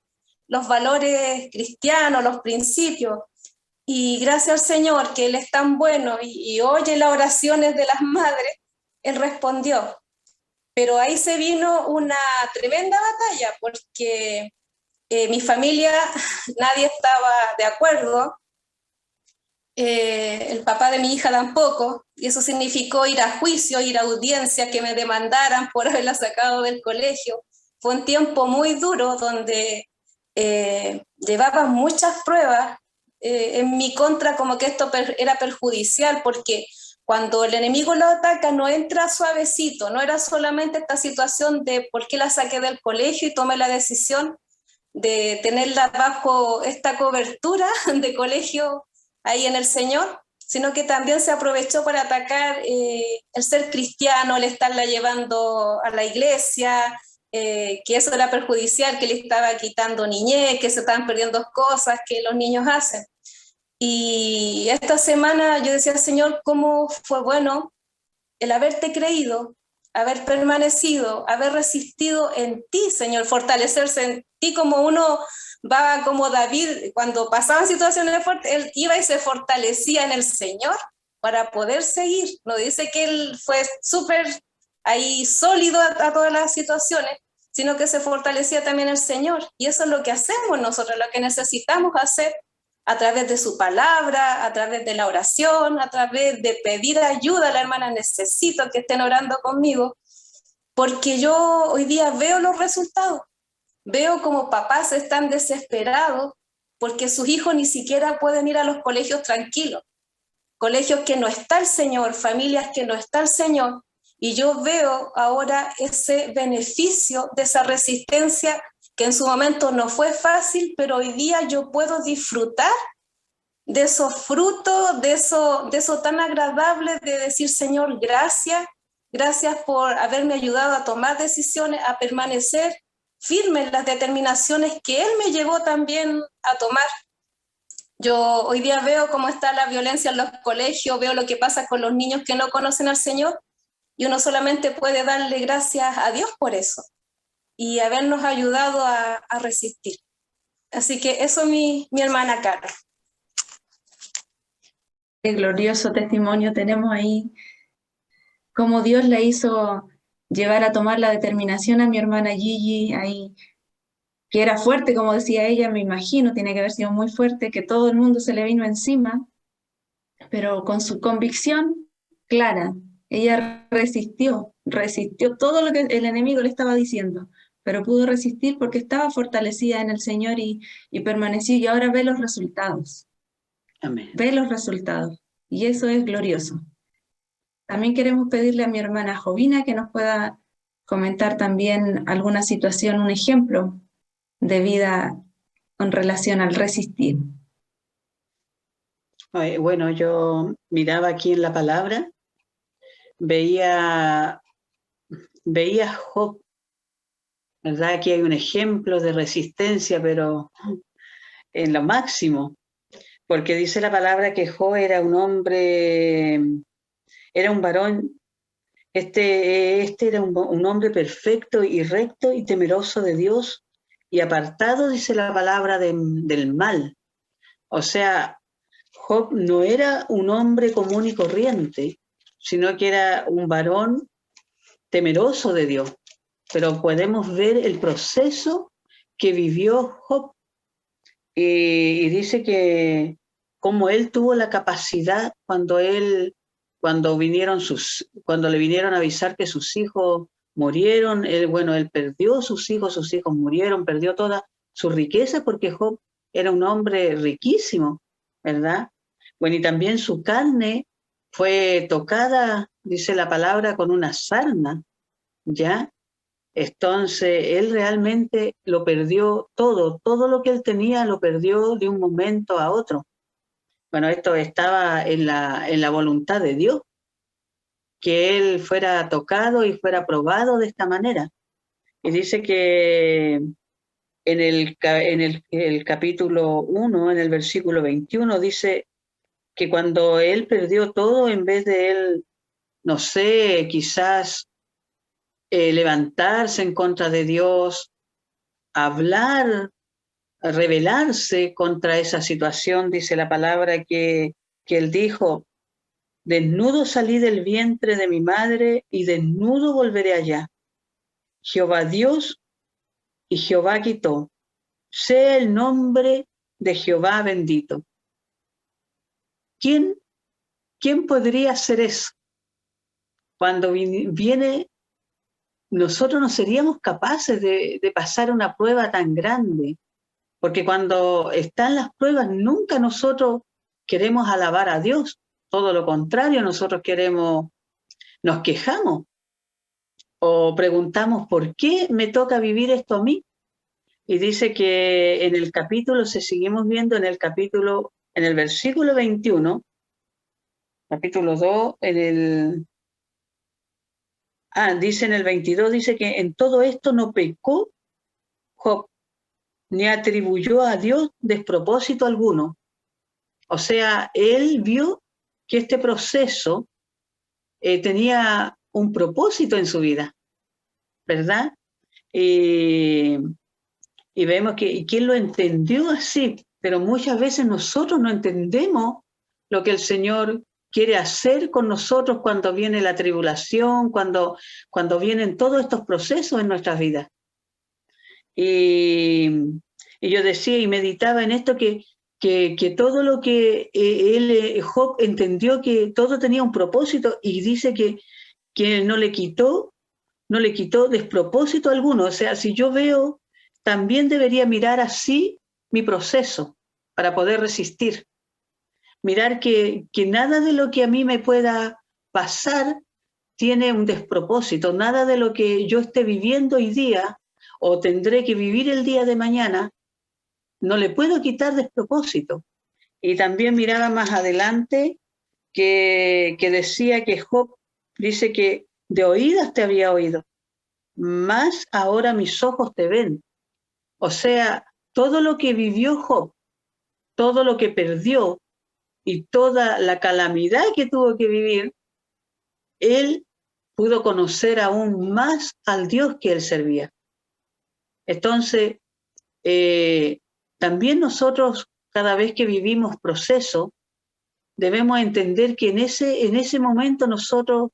los valores cristianos, los principios. Y gracias al Señor, que Él es tan bueno y oye las oraciones de las madres, Él respondió. Pero ahí se vino una tremenda batalla, porque mi familia, nadie estaba de acuerdo, el papá de mi hija tampoco, y eso significó ir a juicio, ir a audiencia, que me demandaran por haberla sacado del colegio. Fue un tiempo muy duro donde llevaban muchas pruebas en mi contra, como que esto era perjudicial, porque cuando el enemigo lo ataca no entra suavecito, no era solamente esta situación de por qué la saqué del colegio y tomé la decisión de tenerla bajo esta cobertura de colegio ahí en el Señor, sino que también se aprovechó para atacar el ser cristiano, el estarla llevando a la iglesia, que eso era perjudicial, que le estaba quitando niñez, que se estaban perdiendo cosas que los niños hacen. Y esta semana yo decía, Señor, cómo fue bueno el haberte creído, haber permanecido, haber resistido en ti, Señor, fortalecerse en ti, como uno va, como David, cuando pasaban situaciones fuertes, él iba y se fortalecía en el Señor para poder seguir. No dice que él fue súper ahí sólido a todas las situaciones, sino que se fortalecía también el Señor. Y eso es lo que hacemos nosotros, lo que necesitamos hacer a través de su palabra, a través de la oración, a través de pedir ayuda a la hermana, necesito que estén orando conmigo, porque yo hoy día veo los resultados. Veo como papás están desesperados porque sus hijos ni siquiera pueden ir a los colegios tranquilos, colegios que no está el Señor, familias que no está el Señor, y yo veo ahora ese beneficio de esa resistencia que en su momento no fue fácil, pero hoy día yo puedo disfrutar de esos frutos, de eso tan agradable de decir, Señor, gracias, gracias por haberme ayudado a tomar decisiones, a permanecer firme en las determinaciones que Él me llevó también a tomar. Yo hoy día veo cómo está la violencia en los colegios, veo lo que pasa con los niños que no conocen al Señor, y uno solamente puede darle gracias a Dios por eso y habernos ayudado a resistir. Así que eso mi hermana Carol. Qué glorioso testimonio tenemos ahí, cómo Dios la hizo llevar a tomar la determinación a mi hermana Gigi, ahí, que era fuerte, como decía ella, me imagino, tiene que haber sido muy fuerte, que todo el mundo se le vino encima, pero con su convicción clara, ella resistió todo lo que el enemigo le estaba diciendo, pero pudo resistir porque estaba fortalecida en el Señor y permaneció, y ahora ve los resultados. Amén. Ve los resultados, y eso es glorioso. También queremos pedirle a mi hermana Jovina que nos pueda comentar también alguna situación, un ejemplo de vida en relación al resistir. Bueno, yo miraba aquí en la palabra, veía Job, ¿verdad? Aquí hay un ejemplo de resistencia, pero en lo máximo, porque dice la palabra que Job era un hombre, era un varón, este era un hombre perfecto y recto y temeroso de Dios y apartado, dice la palabra, del mal. O sea, Job no era un hombre común y corriente, sino que era un varón temeroso de Dios. Pero podemos ver el proceso que vivió Job. Y dice que como él tuvo la capacidad cuando le vinieron a avisar que sus hijos murieron, él perdió sus hijos murieron, perdió toda su riqueza porque Job era un hombre riquísimo, ¿verdad? Bueno, y también su carne fue tocada, dice la palabra, con una sarna, ¿ya? Entonces, él realmente lo perdió todo lo que él tenía lo perdió de un momento a otro. Bueno, esto estaba en la voluntad de Dios, que él fuera tocado y fuera probado de esta manera. Y dice que en el capítulo 1, en el versículo 21, dice que cuando él perdió todo, en vez de él, no sé, quizás levantarse en contra de Dios, hablar, rebelarse contra esa situación, dice la palabra que él dijo, desnudo salí del vientre de mi madre y desnudo volveré allá. Jehová Dios y Jehová quitó. Sea el nombre de Jehová bendito. ¿Quién podría hacer eso? Cuando viene, nosotros no seríamos capaces de pasar una prueba tan grande, porque cuando están las pruebas, nunca nosotros queremos alabar a Dios. Todo lo contrario, nosotros nos quejamos o preguntamos, ¿por qué me toca vivir esto a mí? Y dice que en el capítulo, si seguimos viendo en el versículo 21, capítulo 2, dice en el 22, dice que en todo esto no pecó Job, ni atribuyó a Dios despropósito alguno. O sea, él vio que este proceso tenía un propósito en su vida, ¿verdad? Y vemos que él lo entendió así, pero muchas veces nosotros no entendemos lo que el Señor quiere hacer con nosotros cuando viene la tribulación, cuando vienen todos estos procesos en nuestras vidas. Y, y yo decía y meditaba en esto que todo lo que Job entendió que todo tenía un propósito y dice que no le quitó despropósito alguno. O sea, si yo veo, también debería mirar así mi proceso para poder resistir. Mirar que nada de lo que a mí me pueda pasar tiene un despropósito, nada de lo que yo esté viviendo hoy día o tendré que vivir el día de mañana, no le puedo quitar despropósito. Y también miraba más adelante que decía que Job dice que de oídas te había oído, más ahora mis ojos te ven. O sea, todo lo que vivió Job, todo lo que perdió y toda la calamidad que tuvo que vivir, él pudo conocer aún más al Dios que él servía. Entonces, también nosotros, cada vez que vivimos proceso, debemos entender que en ese momento nosotros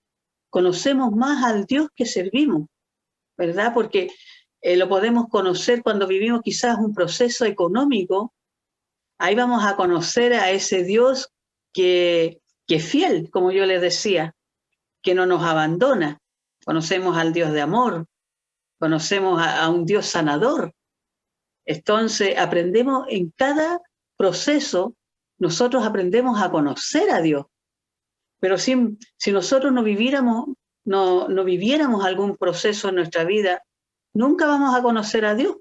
conocemos más al Dios que servimos, ¿verdad? Porque lo podemos conocer cuando vivimos quizás un proceso económico, ahí vamos a conocer a ese Dios que es fiel, como yo les decía, que no nos abandona. Conocemos al Dios de amor, conocemos a un Dios sanador. Entonces, aprendemos en cada proceso, nosotros aprendemos a conocer a Dios. Pero si nosotros no viviéramos algún proceso en nuestra vida, nunca vamos a conocer a Dios.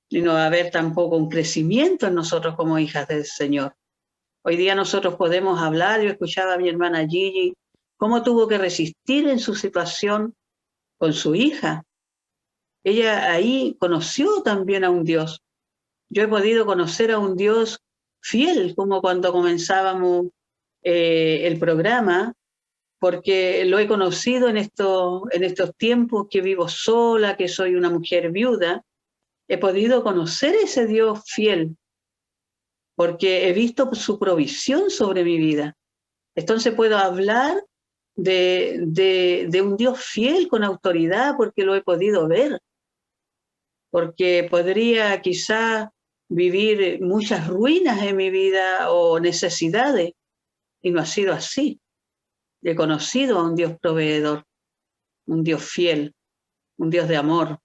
Y no va a haber tampoco un crecimiento en nosotros como hijas del Señor. Hoy día nosotros podemos hablar, yo escuchaba a mi hermana Gigi, cómo tuvo que resistir en su situación con su hija. Ella ahí conoció también a un Dios. Yo he podido conocer a un Dios fiel, como cuando comenzábamos el programa, porque lo he conocido en estos tiempos que vivo sola, que soy una mujer viuda. He podido conocer ese Dios fiel, porque he visto su provisión sobre mi vida. Entonces puedo hablar de un Dios fiel con autoridad, porque lo he podido ver. Porque podría quizá vivir muchas ruinas en mi vida o necesidades, y no ha sido así. He conocido a un Dios proveedor, un Dios fiel, un Dios de amor.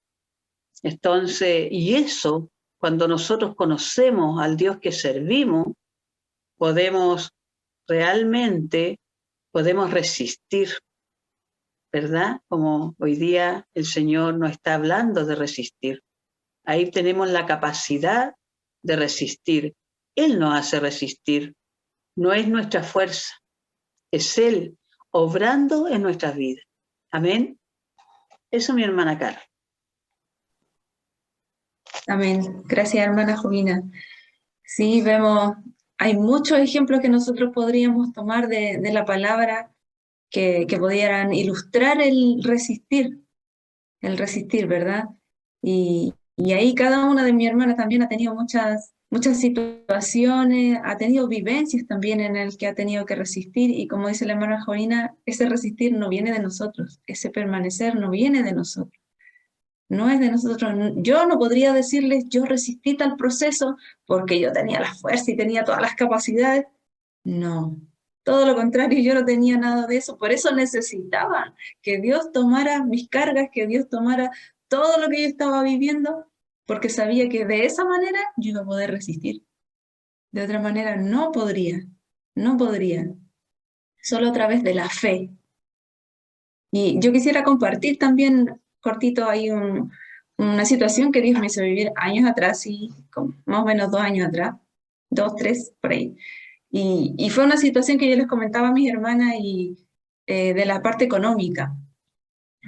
Entonces, y eso, cuando nosotros conocemos al Dios que servimos, realmente podemos resistir, ¿verdad? Como hoy día el Señor nos está hablando de resistir. Ahí tenemos la capacidad de resistir. Él nos hace resistir. No es nuestra fuerza, es Él obrando en nuestras vidas. Amén. Eso, mi hermana Carol. Amén. Gracias, hermana Jovina. Sí, vemos, hay muchos ejemplos que nosotros podríamos tomar de la palabra que pudieran ilustrar el resistir, ¿verdad? Y ahí cada una de mis hermanas también ha tenido muchas situaciones, ha tenido vivencias también en el que ha tenido que resistir, y como dice la hermana Jovina, ese resistir no viene de nosotros, ese permanecer no viene de nosotros. No es de nosotros. Yo no podría decirles, yo resistí tal proceso porque yo tenía la fuerza y tenía todas las capacidades. No, todo lo contrario, yo no tenía nada de eso. Por eso necesitaba que Dios tomara mis cargas, que Dios tomara todo lo que yo estaba viviendo, porque sabía que de esa manera yo iba a poder resistir. De otra manera no podría. Solo a través de la fe. Y yo quisiera compartir también, cortito, ahí una situación que Dios me hizo vivir años atrás, y más o menos 2 años atrás, 2, 3, por ahí. Y fue una situación que yo les comentaba a mis hermanas de la parte económica,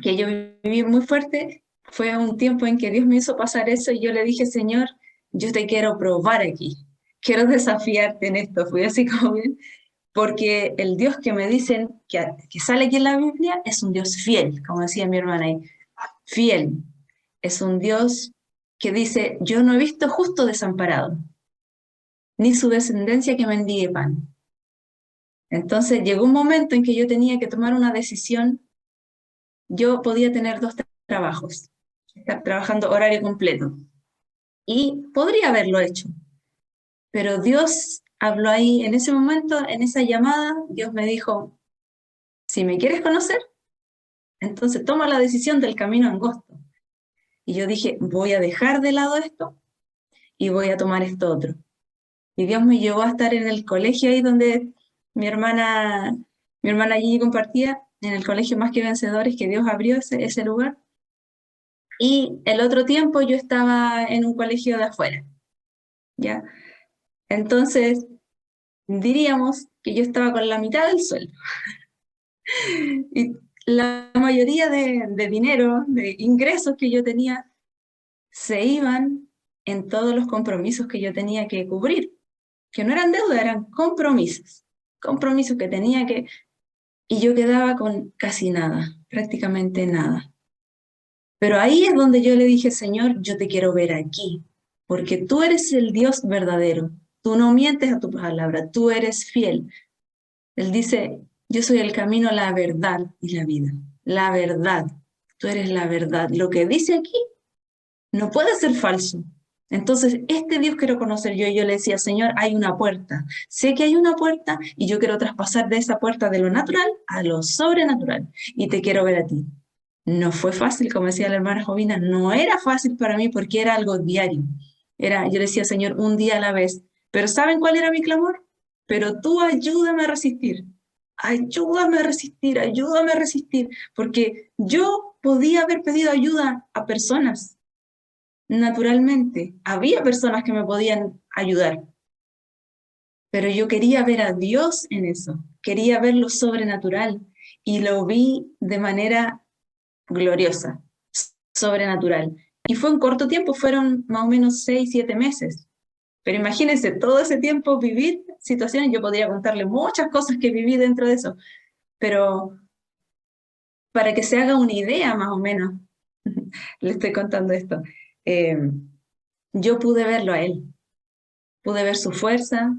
que yo viví muy fuerte. Fue un tiempo en que Dios me hizo pasar eso y yo le dije, Señor, yo te quiero probar aquí, quiero desafiarte en esto. Fui así como bien, porque el Dios que me dicen que sale aquí en la Biblia es un Dios fiel, como decía mi hermana ahí, fiel. Es un Dios que dice, yo no he visto justo desamparado, ni su descendencia que mendigue pan. Entonces llegó un momento en que yo tenía que tomar una decisión. Yo podía tener 2 trabajos, estar trabajando horario completo. Y podría haberlo hecho, pero Dios habló ahí en ese momento, en esa llamada, Dios me dijo, si me quieres conocer, entonces toma la decisión del camino angosto. Y yo dije, voy a dejar de lado esto y voy a tomar esto otro. Y Dios me llevó a estar en el colegio ahí donde mi hermana, mi hermana allí compartía, en el colegio Más que Vencedores, que Dios abrió ese lugar. Y el otro tiempo yo estaba en un colegio de afuera, ¿ya? Entonces, diríamos que yo estaba con la mitad del sueldo. Y la mayoría de dinero, de ingresos que yo tenía, se iban en todos los compromisos que yo tenía que cubrir, que no eran deuda, eran compromisos que tenía que... Y yo quedaba con casi nada, prácticamente nada. Pero ahí es donde yo le dije, Señor, yo te quiero ver aquí, porque tú eres el Dios verdadero, tú no mientes a tu palabra, tú eres fiel. Él dice, yo soy el camino, la verdad y la vida. La verdad, tú eres la verdad. Lo que dice aquí no puede ser falso. Entonces, este Dios quiero conocer yo. Y yo le decía, Señor, hay una puerta. Sé que hay una puerta y yo quiero traspasar de esa puerta de lo natural a lo sobrenatural. Y te quiero ver a ti. No fue fácil, como decía la hermana Jovina, no era fácil para mí porque era algo diario. Yo le decía, Señor, un día a la vez. Pero ¿saben cuál era mi clamor? Pero tú ayúdame a resistir. Ayúdame a resistir. Porque yo podía haber pedido ayuda a personas. Naturalmente, había personas que me podían ayudar, pero yo quería ver a Dios en eso, quería ver lo sobrenatural y lo vi de manera gloriosa, sobrenatural. Y fue un corto tiempo, fueron más o menos 6, 7 meses. Pero imagínense, todo ese tiempo vivir situaciones, yo podría contarle muchas cosas que viví dentro de eso, pero para que se haga una idea más o menos, le estoy contando esto, eh, yo pude verlo a él, pude ver su fuerza,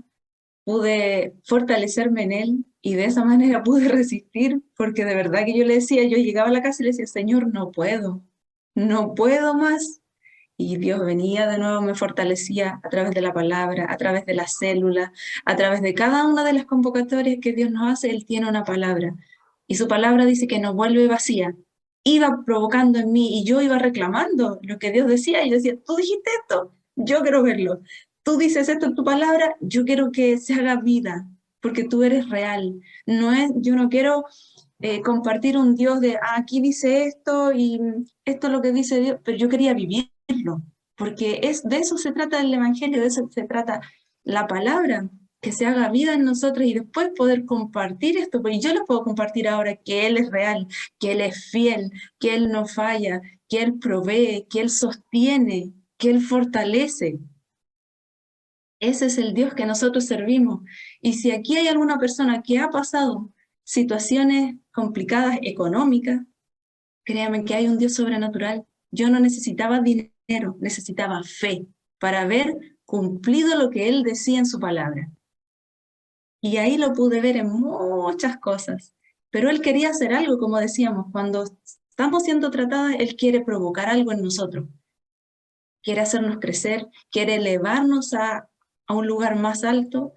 pude fortalecerme en él y de esa manera pude resistir, porque de verdad que yo le decía, yo llegaba a la casa y le decía, Señor, no puedo más. Y Dios venía de nuevo, me fortalecía a través de la palabra, a través de las células, a través de cada una de las convocatorias que Dios nos hace, Él tiene una palabra. Y su palabra dice que nos vuelve vacía. Iba provocando en mí y yo iba reclamando lo que Dios decía. Y yo decía, tú dijiste esto, yo quiero verlo. Tú dices esto en tu palabra, yo quiero que se haga vida, porque tú eres real. Yo no quiero compartir un Dios de aquí dice esto y esto es lo que dice Dios, pero yo quería vivirlo, porque de eso se trata el Evangelio, de eso se trata la palabra, que se haga vida en nosotros y después poder compartir esto, porque yo les puedo compartir ahora que Él es real, que Él es fiel, que Él no falla, que Él provee, que Él sostiene, que Él fortalece. Ese es el Dios que nosotros servimos. Y si aquí hay alguna persona que ha pasado situaciones complicadas económicas, créanme que hay un Dios sobrenatural. Yo no necesitaba dinero, necesitaba fe para haber cumplido lo que Él decía en su palabra. Y ahí lo pude ver en muchas cosas. Pero Él quería hacer algo, como decíamos, cuando estamos siendo tratadas, Él quiere provocar algo en nosotros. Quiere hacernos crecer, quiere elevarnos a un lugar más alto,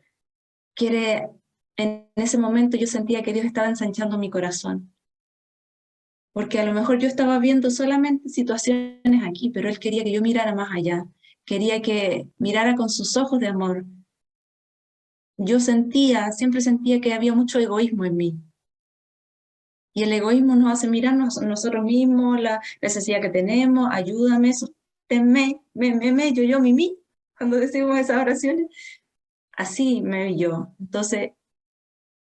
en ese momento yo sentía que Dios estaba ensanchando mi corazón, porque a lo mejor yo estaba viendo solamente situaciones aquí, pero Él quería que yo mirara más allá, quería que mirara con sus ojos de amor. Yo siempre sentía que había mucho egoísmo en mí, y el egoísmo nos hace mirarnos nosotros mismos, la necesidad que tenemos, ayúdame, sosténme, yo, mí, cuando decimos esas oraciones, así me vi yo. Entonces,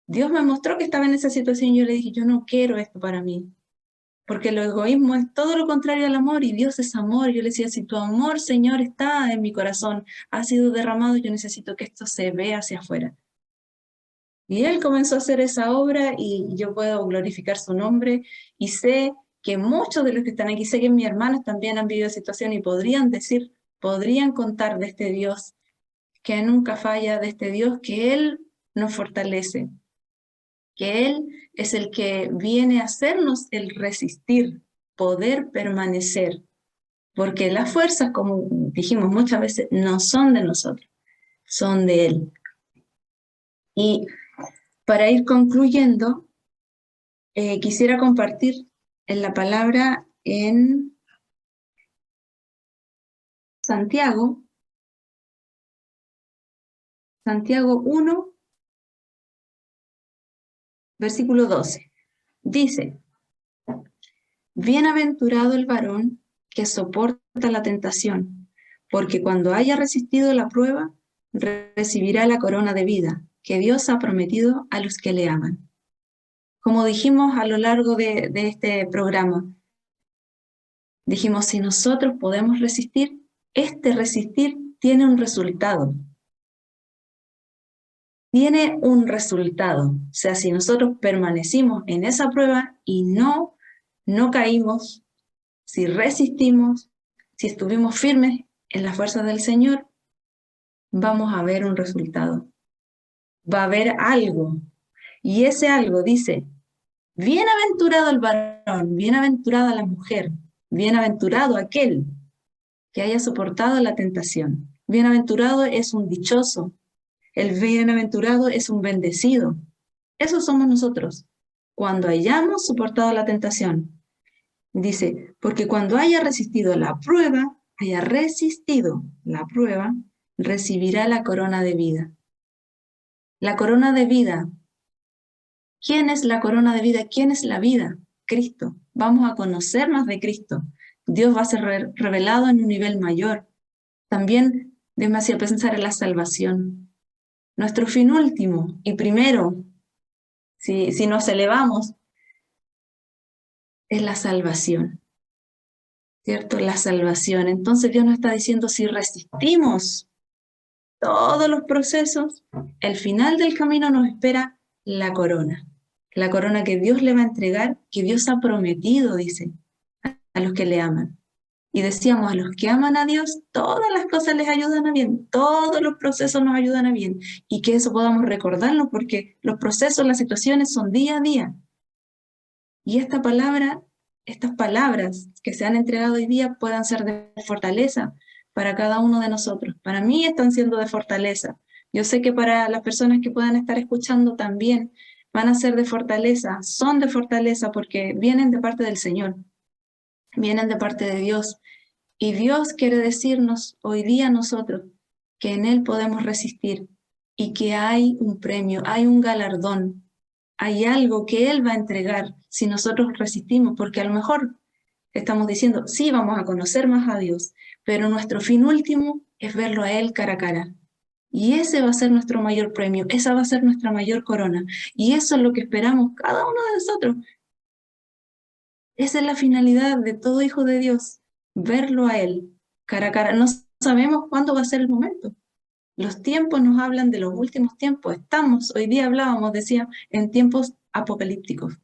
Dios me mostró que estaba en esa situación y yo le dije, yo no quiero esto para mí, porque el egoísmo es todo lo contrario al amor y Dios es amor. Yo le decía, si tu amor, Señor, está en mi corazón, ha sido derramado, yo necesito que esto se vea hacia afuera. Y Él comenzó a hacer esa obra y yo puedo glorificar su nombre y sé que muchos de los que están aquí, sé que mis hermanos también han vivido situación y podrían contar de este Dios que nunca falla, de este Dios que Él nos fortalece, que Él es el que viene a hacernos el resistir, poder permanecer. porque las fuerzas, como dijimos muchas veces, no son de nosotros, son de Él. Y para ir concluyendo, quisiera compartir en la palabra en Santiago 1, versículo 12. Dice: bienaventurado el varón que soporta la tentación, porque cuando haya resistido la prueba, recibirá la corona de vida que Dios ha prometido a los que le aman. Como dijimos a lo largo de este programa, dijimos, si nosotros podemos resistir, este resistir tiene un resultado. Tiene un resultado. O sea, si nosotros permanecimos en esa prueba y no caímos, si resistimos, si estuvimos firmes en las fuerzas del Señor, vamos a ver un resultado. Va a haber algo. Y ese algo dice: bienaventurado el varón, bienaventurada la mujer, bienaventurado aquel que haya soportado la tentación. Bienaventurado es un dichoso. El bienaventurado es un bendecido. Eso somos nosotros, cuando hayamos soportado la tentación. Dice, porque cuando haya resistido la prueba, recibirá la corona de vida. La corona de vida. ¿Quién es la corona de vida? ¿Quién es la vida? Cristo. Vamos a conocer más de Cristo. Dios va a ser revelado en un nivel mayor. También demasiado pensar en la salvación. Nuestro fin último y primero, si nos elevamos, es la salvación. ¿Cierto? La salvación. Entonces Dios nos está diciendo, si resistimos todos los procesos, el final del camino nos espera la corona que Dios le va a entregar, que Dios ha prometido, dice, a los que le aman. Y decíamos, a los que aman a Dios, todas las cosas les ayudan a bien, todos los procesos nos ayudan a bien, y que eso podamos recordarlo, porque los procesos, las situaciones son día a día. Y estas palabras que se han entregado hoy día puedan ser de fortaleza para cada uno de nosotros. Para mí están siendo de fortaleza. Yo sé que para las personas que puedan estar escuchando también van a ser de fortaleza, son de fortaleza porque vienen de parte del Señor, vienen de parte de Dios. Y Dios quiere decirnos hoy día a nosotros que en Él podemos resistir y que hay un premio, hay un galardón, hay algo que Él va a entregar si nosotros resistimos, porque a lo mejor estamos diciendo, sí, vamos a conocer más a Dios, pero nuestro fin último es verlo a Él cara a cara. Y ese va a ser nuestro mayor premio, esa va a ser nuestra mayor corona. Y eso es lo que esperamos cada uno de nosotros. Esa es la finalidad de todo hijo de Dios, verlo a Él cara a cara. No sabemos cuándo va a ser el momento. Los tiempos nos hablan de los últimos tiempos. Hoy día hablábamos, decía, en tiempos apocalípticos.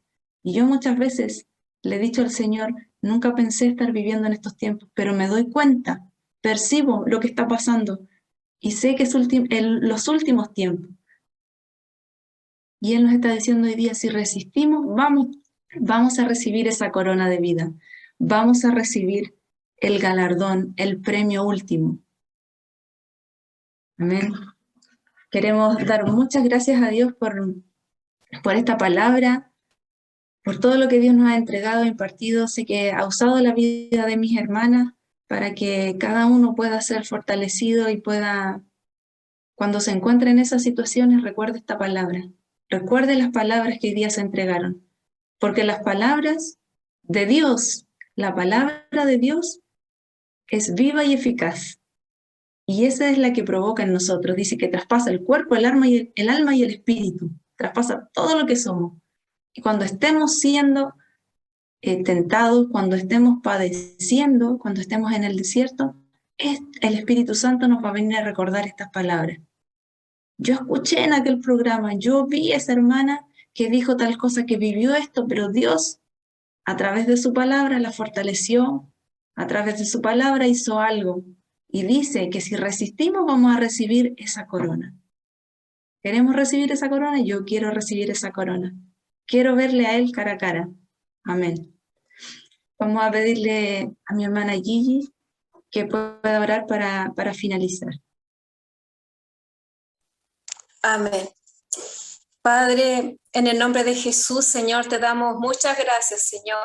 Y yo muchas veces le he dicho al Señor, nunca pensé estar viviendo en estos tiempos, pero me doy cuenta, percibo lo que está pasando y sé que es los últimos tiempos. Y Él nos está diciendo hoy día, si resistimos, vamos a recibir esa corona de vida. Vamos a recibir el galardón, el premio último. Amén. Queremos dar muchas gracias a Dios por esta palabra, por todo lo que Dios nos ha entregado, impartido. Sé que ha usado la vida de mis hermanas para que cada uno pueda ser fortalecido y pueda, cuando se encuentre en esas situaciones, recuerde esta palabra. Recuerde las palabras que hoy día se entregaron. Porque las palabras de Dios, la palabra de Dios es viva y eficaz. Y esa es la que provoca en nosotros. Dice que traspasa el cuerpo, el alma y el espíritu. Traspasa todo lo que somos. Y cuando estemos siendo tentados, cuando estemos padeciendo, cuando estemos en el desierto, el Espíritu Santo nos va a venir a recordar estas palabras. Yo escuché en aquel programa, yo vi a esa hermana que dijo tal cosa, que vivió esto, pero Dios, a través de su palabra, la fortaleció, a través de su palabra hizo algo. Y dice que si resistimos vamos a recibir esa corona. ¿Queremos recibir esa corona? Yo quiero recibir esa corona. Quiero verle a Él cara a cara. Amén. Vamos a pedirle a mi hermana Gigi que pueda orar para finalizar. Amén. Padre, en el nombre de Jesús, Señor, te damos muchas gracias, Señor,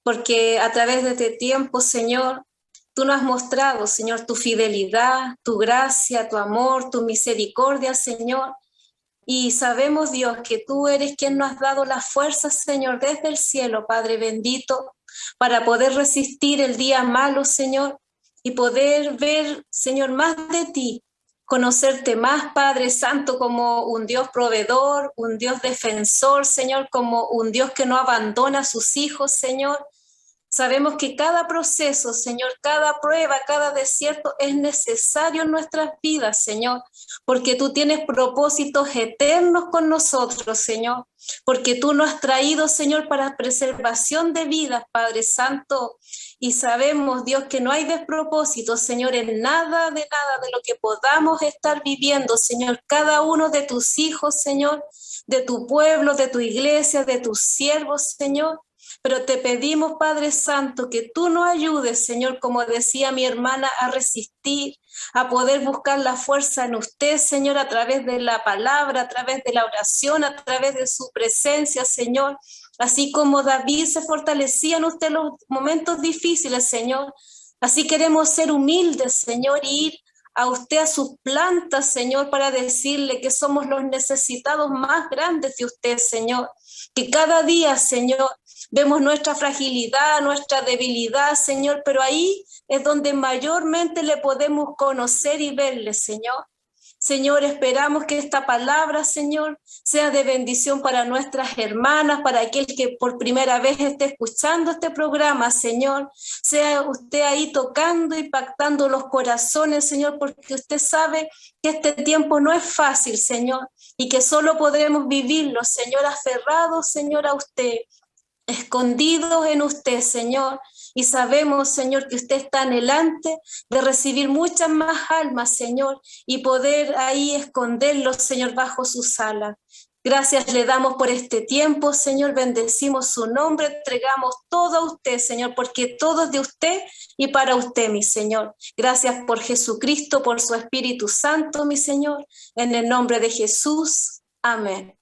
porque a través de este tiempo, Señor, tú nos has mostrado, Señor, tu fidelidad, tu gracia, tu amor, tu misericordia, Señor. Y sabemos, Dios, que tú eres quien nos has dado la fuerza, Señor, desde el cielo, Padre bendito, para poder resistir el día malo, Señor, y poder ver, Señor, más de ti, conocerte más, Padre Santo, como un Dios proveedor, un Dios defensor, Señor, como un Dios que no abandona a sus hijos, Señor. Sabemos que cada proceso, Señor, cada prueba, cada desierto es necesario en nuestras vidas, Señor, porque tú tienes propósitos eternos con nosotros, Señor, porque tú nos has traído, Señor, para preservación de vidas, Padre Santo, y sabemos, Dios, que no hay despropósito, Señor, en nada de lo que podamos estar viviendo, Señor, cada uno de tus hijos, Señor, de tu pueblo, de tu iglesia, de tus siervos, Señor. Pero te pedimos, Padre Santo, que tú nos ayudes, Señor, como decía mi hermana, a resistir, a poder buscar la fuerza en usted, Señor, a través de la palabra, a través de la oración, a través de su presencia, Señor. Así como David se fortalecía en usted en los momentos difíciles, Señor. Así queremos ser humildes, Señor, y ir a usted a sus plantas, Señor, para decirle que somos los necesitados más grandes de usted, Señor. Que cada día, Señor, vemos nuestra fragilidad, nuestra debilidad, Señor, pero ahí es donde mayormente le podemos conocer y verle, Señor. Señor, esperamos que esta palabra, Señor, sea de bendición para nuestras hermanas, para aquel que por primera vez esté escuchando este programa, Señor. Sea usted ahí tocando y impactando los corazones, Señor, porque usted sabe que este tiempo no es fácil, Señor, y que solo podremos vivirlo, Señor, aferrados, Señor, a usted, escondidos en usted, Señor, y sabemos, Señor, que usted está anhelante de recibir muchas más almas, Señor, y poder ahí esconderlos, Señor, bajo sus alas. Gracias le damos por este tiempo, Señor, bendecimos su nombre, entregamos todo a usted, Señor, porque todo es de usted y para usted, mi Señor. Gracias por Jesucristo, por su Espíritu Santo, mi Señor, en el nombre de Jesús. Amén.